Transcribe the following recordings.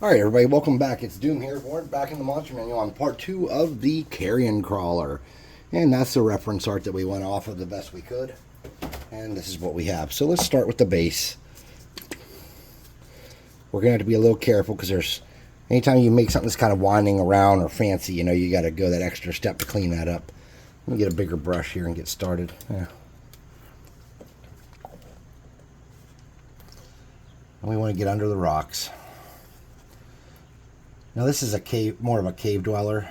Alright, everybody, welcome back. It's Doom here. We're back in the Monster Manual on part 2 of the Carrion crawler. And that's the reference art that we went off of the best we could. And this is what we have. So let's start with the base. We're going to have to be a little careful because anytime you make something that's kind of winding around or fancy, you got to go that extra step to clean that up. Let me get a bigger brush here and get started. Yeah. And we want to get under the rocks. Now this is a cave, more of a cave dweller.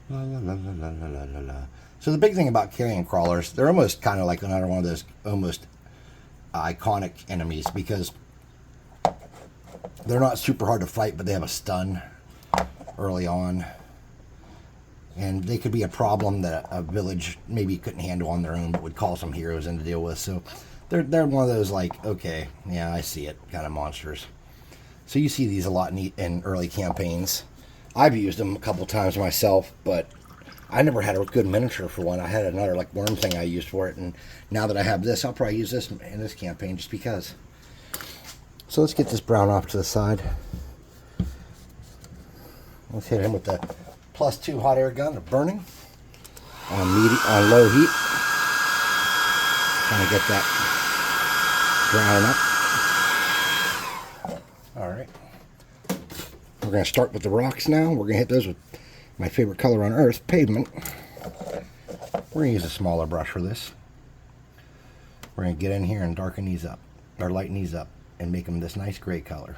La, la, la, la, la, la, la. So the big thing about carrion crawlers, they're almost kind of like another one of those almost iconic enemies because they're not super hard to fight, but they have a stun early on. And they could be a problem that a village maybe couldn't handle on their own, but would call some heroes in to deal with. So they're one of those like, okay, yeah, I see it kind of monsters. So you see these a lot in early campaigns. I've used them a couple times myself, but I never had a good miniature for one. I had another like worm thing I used for it, and now that I have this, I'll probably use this in this campaign just because. So let's get this brown off to the side. Let's hit him with the +2 hot air gun of burning on low heat. Trying to get that brown up. All right. We're going to start with the rocks now. We're going to hit those with my favorite color on earth, pavement. We're going to use a smaller brush for this. We're going to get in here and darken these up, or lighten these up, and make them this nice gray color.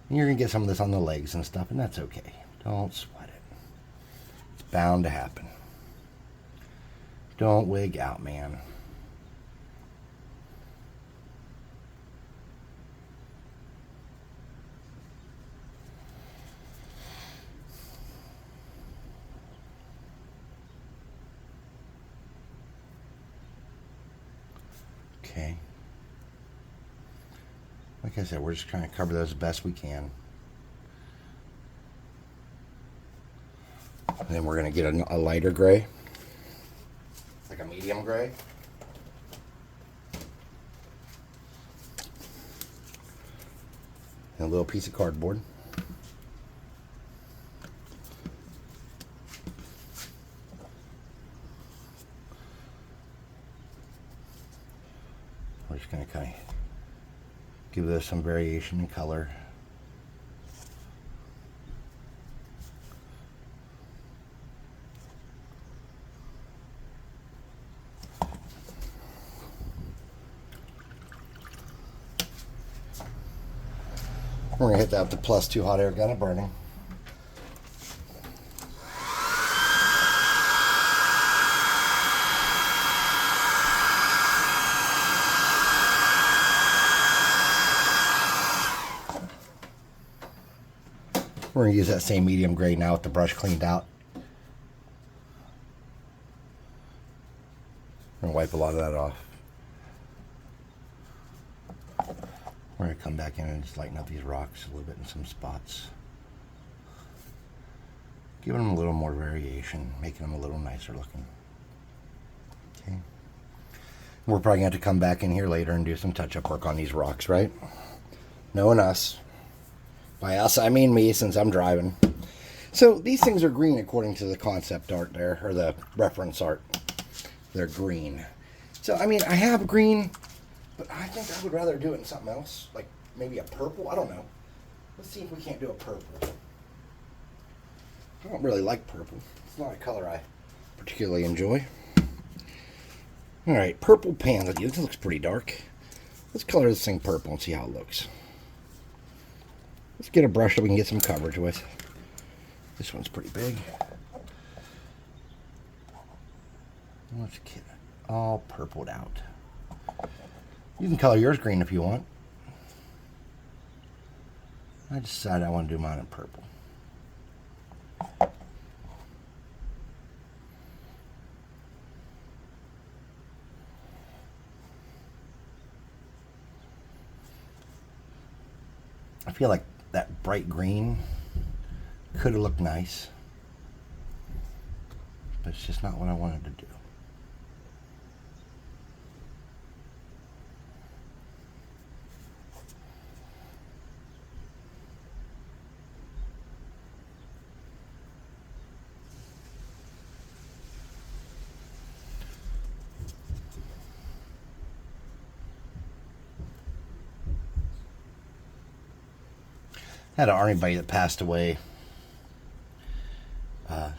And you're going to get some of this on the legs and stuff, and that's okay. Don't sweat it. It's bound to happen. Don't wig out, man. Okay. Like I said, we're just trying to cover those as best we can. And then we're going to get a lighter gray. Like a medium gray. And a little piece of cardboard. We're just going to kind of give this some variation in color. We're going to hit that with the +2 hot air gun of burning. We're going to use that same medium gray now with the brush cleaned out. I'm going to wipe a lot of that off. We're going to come back in and just lighten up these rocks a little bit in some spots. Giving them a little more variation, making them a little nicer looking. Okay. We're probably going to have to come back in here later and do some touch-up work on these rocks, right? Knowing us. By us, I mean me, since I'm driving. So these things are green according to the concept art there, or the reference art. They're green. So, I mean, I have green, but I think I would rather do it in something else. Like maybe a purple? I don't know. Let's see if we can't do a purple. I don't really like purple. It's not a color I particularly enjoy. Alright, purple panda. This looks pretty dark. Let's color this thing purple and see how it looks. Let's get a brush that we can get some coverage with. This one's pretty big. Let's get it all purpled out. You can color yours green if you want. I decided I want to do mine in purple. I feel like that bright green Could have looked nice, but it's just not what I wanted to do. Had an army buddy that passed away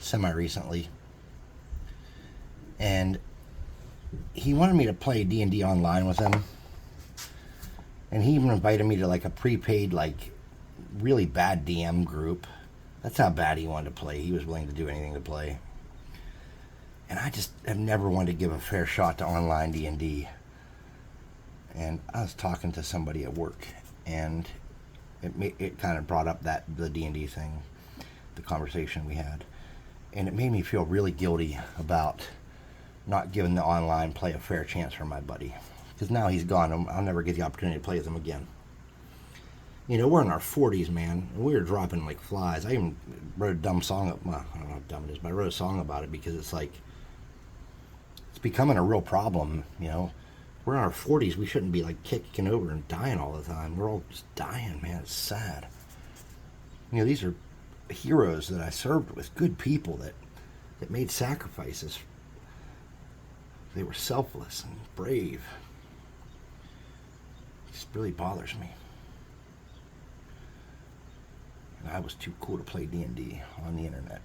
semi-recently, and he wanted me to play D&D online with him, and he even invited me to like a prepaid, like really bad DM group. That's how bad he wanted to play. He was willing to do anything to play, and I just have never wanted to give a fair shot to online D&D. And I was talking to somebody at work, and it kind of brought up the D&D thing, the conversation we had, and it made me feel really guilty about not giving the online play a fair chance for my buddy, because now he's gone. I'll never get the opportunity to play with him again. You know, we're in our 40s, man, and we were dropping like flies. I even wrote a dumb song. Well, I don't know how dumb it is, but I wrote a song about it because it's like, it's becoming a real problem, you know. We're in our 40s. We shouldn't be like kicking over and dying all the time. We're all just dying, man. It's sad. You know, these are heroes that I served with, good people that made sacrifices. They were selfless and brave. It just really bothers me. And I was too cool to play D&D on the internet.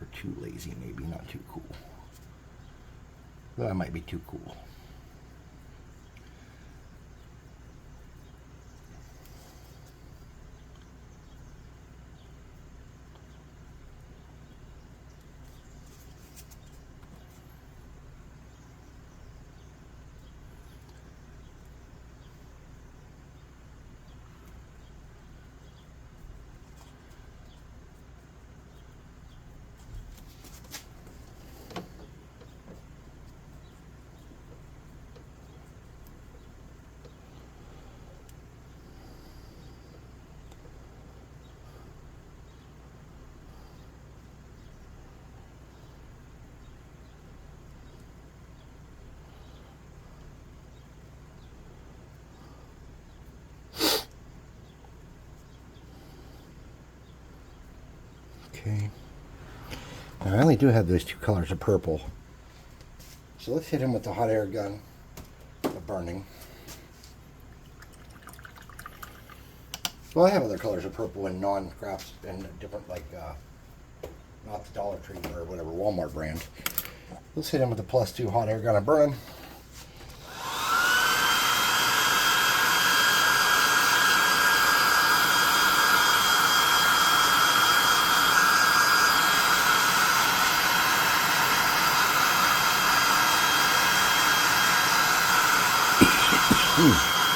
Or too lazy, maybe, not too cool. Though I might be too cool. Okay. Now I only do have those two colors of purple. So let's hit him with the hot air gun of burning. Well, I have other colors of purple in non-crafts and different, like, not the Dollar Tree or whatever, Walmart brand. Let's hit him with the +2 hot air gun of burning.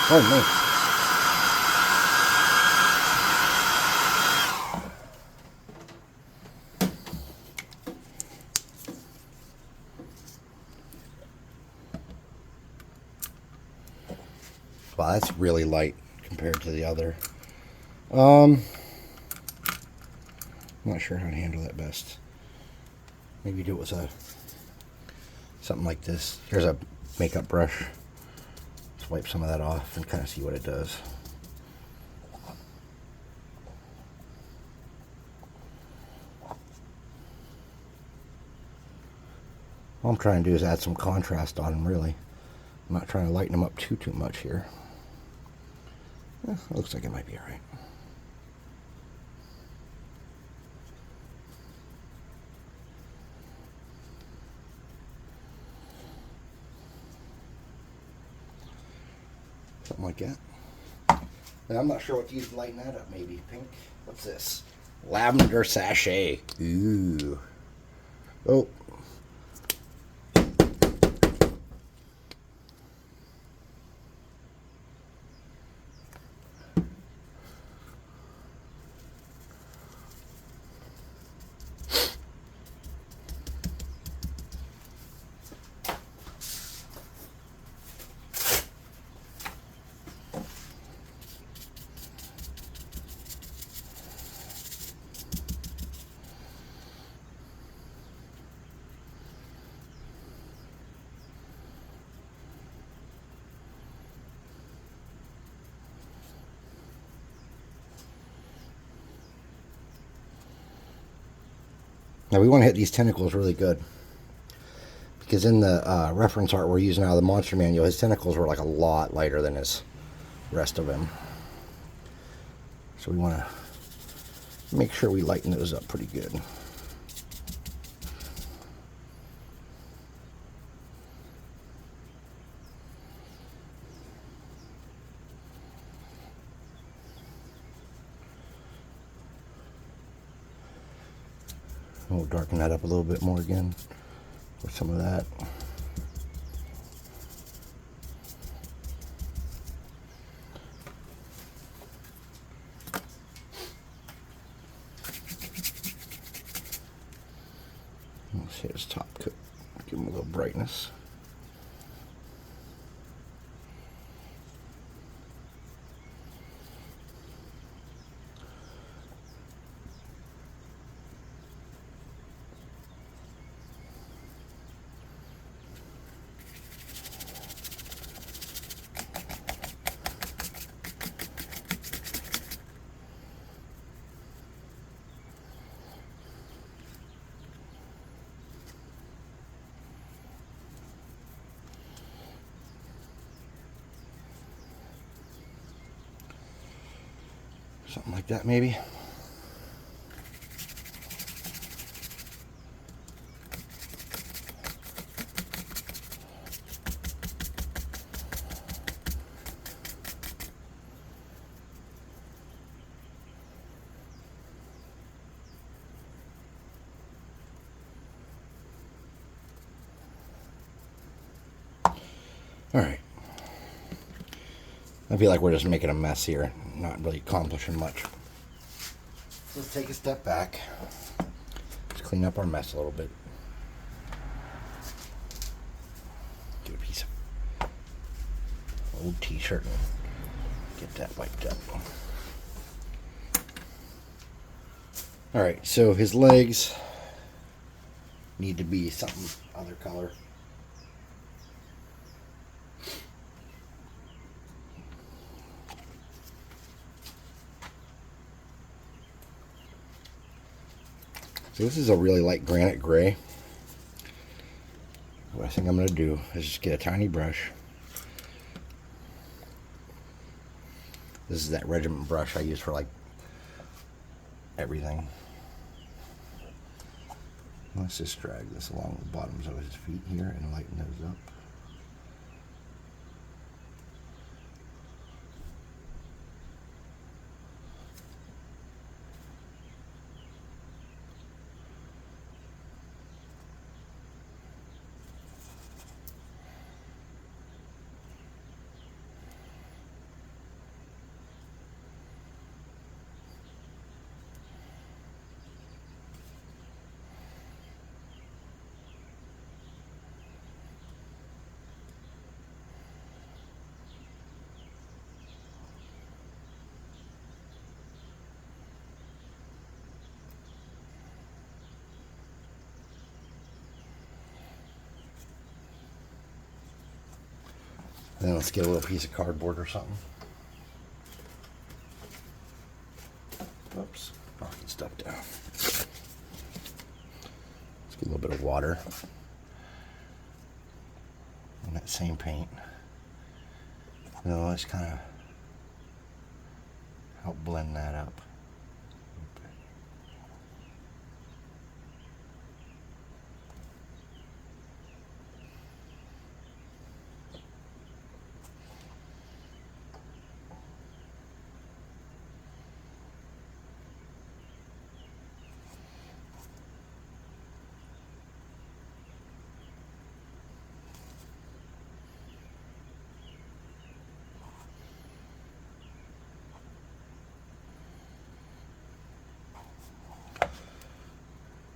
Pardon me. Wow, that's really light compared to the other. I'm not sure how to handle that best. Maybe do it with something like this. Here's a makeup brush. Let's wipe some of that off and kind of see what it does. All I'm trying to do is add some contrast on them, really. I'm not trying to lighten them up too much here. Looks like it might be alright. Something like that. Now, I'm not sure what to use to lighten that up. Maybe pink. What's this? Lavender sachet. Ooh. Oh. Now we want to hit these tentacles really good, because in the reference art we're using out of the monster manual, his tentacles were like a lot lighter than his rest of him. So we want to make sure we lighten those up pretty good. We'll darken that up a little bit more again with some of that. Let's hit his top coat, give him a little brightness. Something like that, maybe. All right. I feel like we're just making a mess here, not really accomplishing much. So let's take a step back. Let's clean up our mess a little bit. Get a piece of old t-shirt and get that wiped up. All right, so his legs need to be something other color. So this is a really light granite gray. What I think I'm going to do is just get a tiny brush. This is that regiment brush I use for like everything. Let's just drag this along the bottoms of his feet here and lighten those up. Then let's get a little piece of cardboard or something. Oops, knocking stuff down. Let's get a little bit of water on that same paint. Let's kind of help blend that up.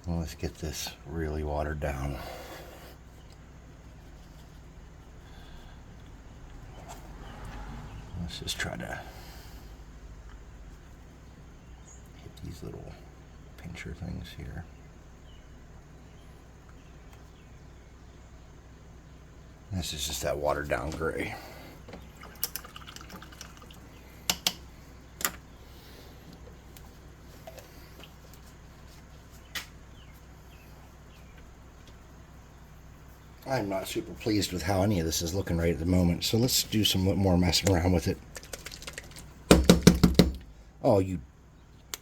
Well, let's get this really watered down. Let's just try to hit these little pincher things here. This is just that watered down gray. I'm not super pleased with how any of this is looking right at the moment, so let's do some more messing around with it. Oh, you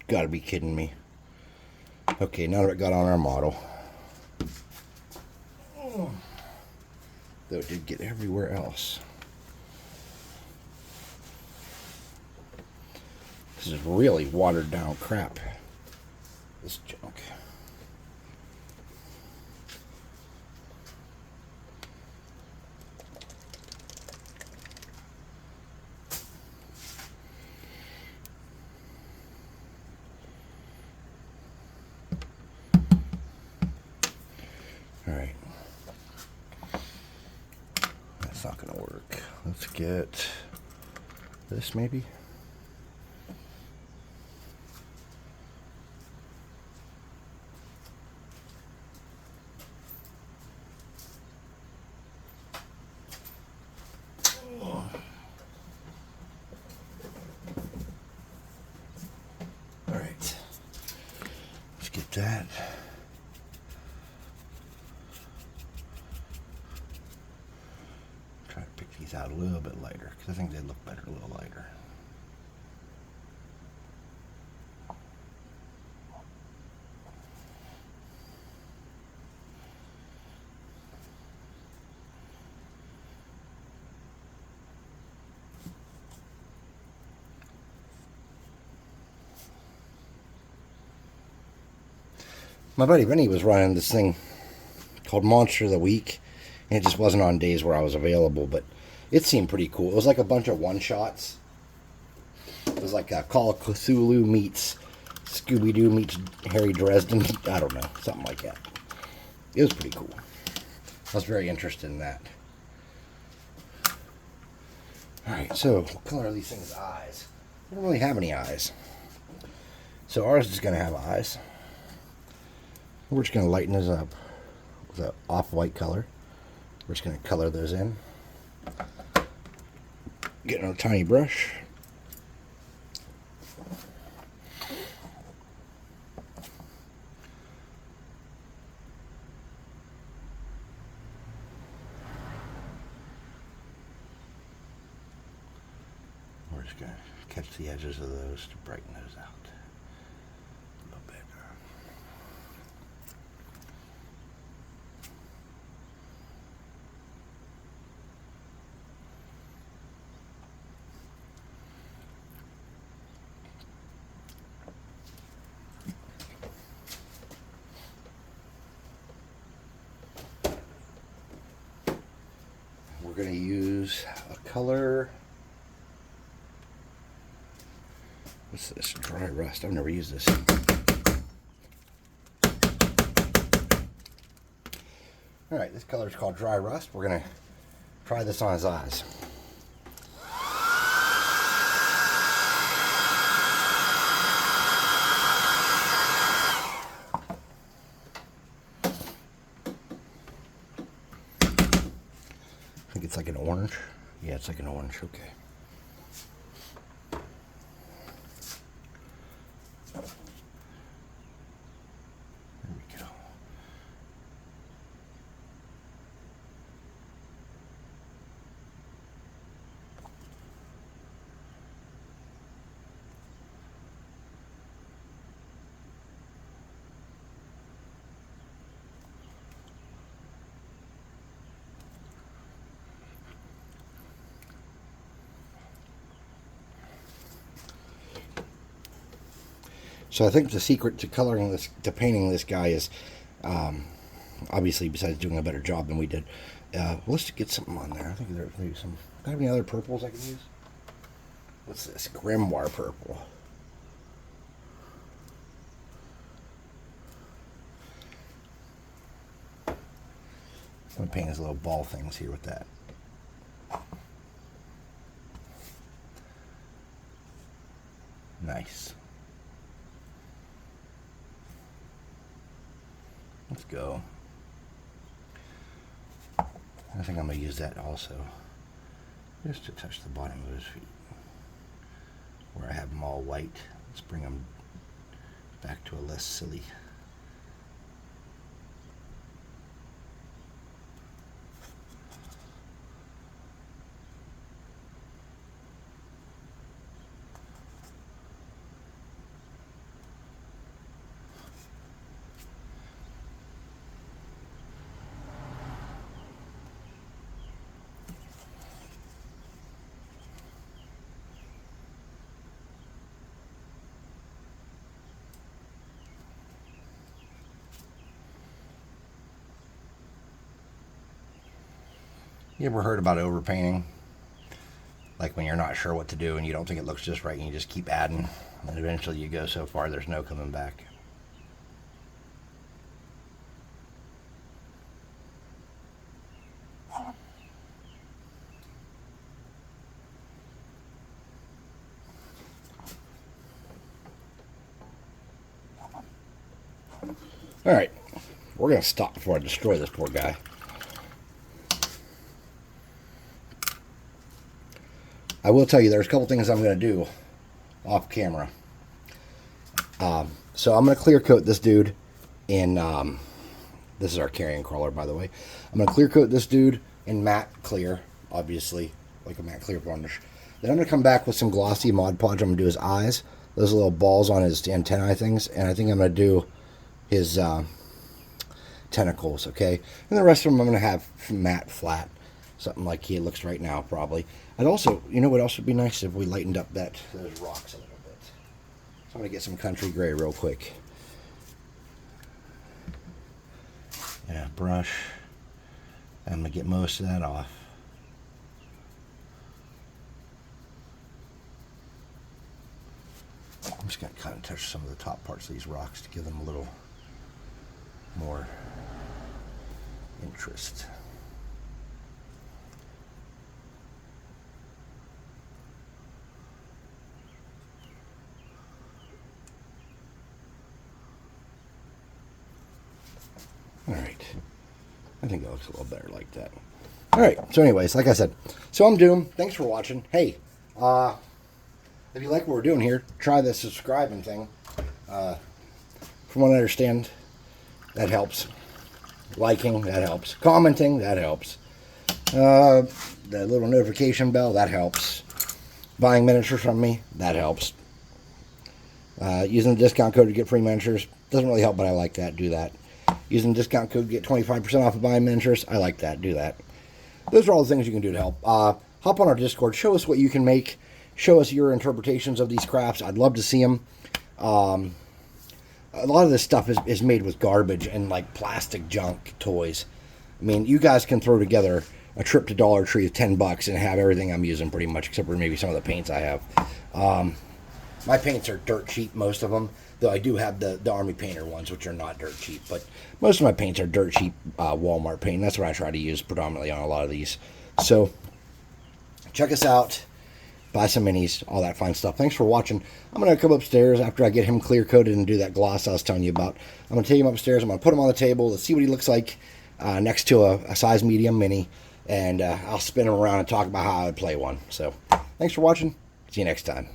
gotta be kidding me. Okay, now that it got on our model. Though it did get everywhere else. This is really watered down crap. This junk. Alright. That's not going to work. Let's get this maybe. Alright. Let's get that. Try to pick these out a little bit lighter because I think they look better a little lighter. My buddy Vinny was running this thing called Monster of the Week, and it just wasn't on days where I was available, but it seemed pretty cool. It was like a bunch of one-shots. It was like a Call of Cthulhu meets Scooby-Doo meets Harry Dresden. I don't know, something like that. It was pretty cool. I was very interested in that. Alright, so what color are these things' eyes? They don't really have any eyes. So ours is going to have eyes. We're just going to lighten those up with an off-white color. We're just going to color those in. Get a tiny brush. We're just going to catch the edges of those to brighten those out a little bit. We're going to use a color. What's this? Dry rust. I've never used this. Alright, this color is called Dry Rust. We're going to try this on his eyes. I think it's like an orange. Yeah, it's like an orange. Okay. There we go. So I think the secret to coloring this, to painting this guy is, obviously besides doing a better job than we did, let's get something on there. I think there's maybe some, do I have any other purples I can use? What's this? Grimoire purple. I'm going to paint his little ball things here with that. Nice. Let's go. I think I'm going to use that also, just to touch the bottom of his feet. Where I have them all white, let's bring them back to a less silly. You ever heard about overpainting? Like when you're not sure what to do and you don't think it looks just right and you just keep adding, and eventually you go so far there's no coming back. Alright, we're going to stop before I destroy this poor guy. I will tell you, there's a couple things I'm going to do off camera. So I'm going to clear coat this dude in, this is our Carrion crawler, by the way. I'm going to clear coat this dude in matte clear, obviously, like a matte clear varnish. Then I'm going to come back with some glossy Mod Podge. I'm going to do his eyes, those little balls on his antennae things, and I think I'm going to do his tentacles, okay? And the rest of them I'm going to have matte flat, something like he looks right now, probably. I'd also, you know what else would be nice if we lightened up those rocks a little bit. So I'm going to get some country gray real quick. Yeah, brush. I'm going to get most of that off. I'm just going to kind of touch some of the top parts of these rocks to give them a little more interest. All right, I think that looks a little better like that. All right, so anyways, like I said, so I'm Doom. Thanks for watching. Hey, if you like what we're doing here, try the subscribing thing. From what I understand, that helps. Liking, that helps. Commenting, that helps. The little notification bell, that helps. Buying miniatures from me, that helps. Using the discount code to get free miniatures, doesn't really help, but I like that. Do that. Using the discount code to get 25% off of buying miniatures, I like that. Do that. Those are all the things you can do to help. Hop on our Discord. Show us what you can make. Show us your interpretations of these crafts. I'd love to see them. A lot of this stuff is made with garbage and like plastic junk toys. I mean, you guys can throw together a trip to Dollar Tree of $10 and have everything I'm using pretty much, except for maybe some of the paints I have. My paints are dirt cheap, most of them, though I do have the Army Painter ones, which are not dirt cheap. But most of my paints are dirt cheap Walmart paint. That's what I try to use predominantly on a lot of these. So check us out. Buy some minis, all that fine stuff. Thanks for watching. I'm going to come upstairs after I get him clear-coated and do that gloss I was telling you about. I'm going to take him upstairs. I'm going to put him on the table. Let's see what he looks like next to a size medium mini. And I'll spin him around and talk about how I would play one. So thanks for watching. See you next time.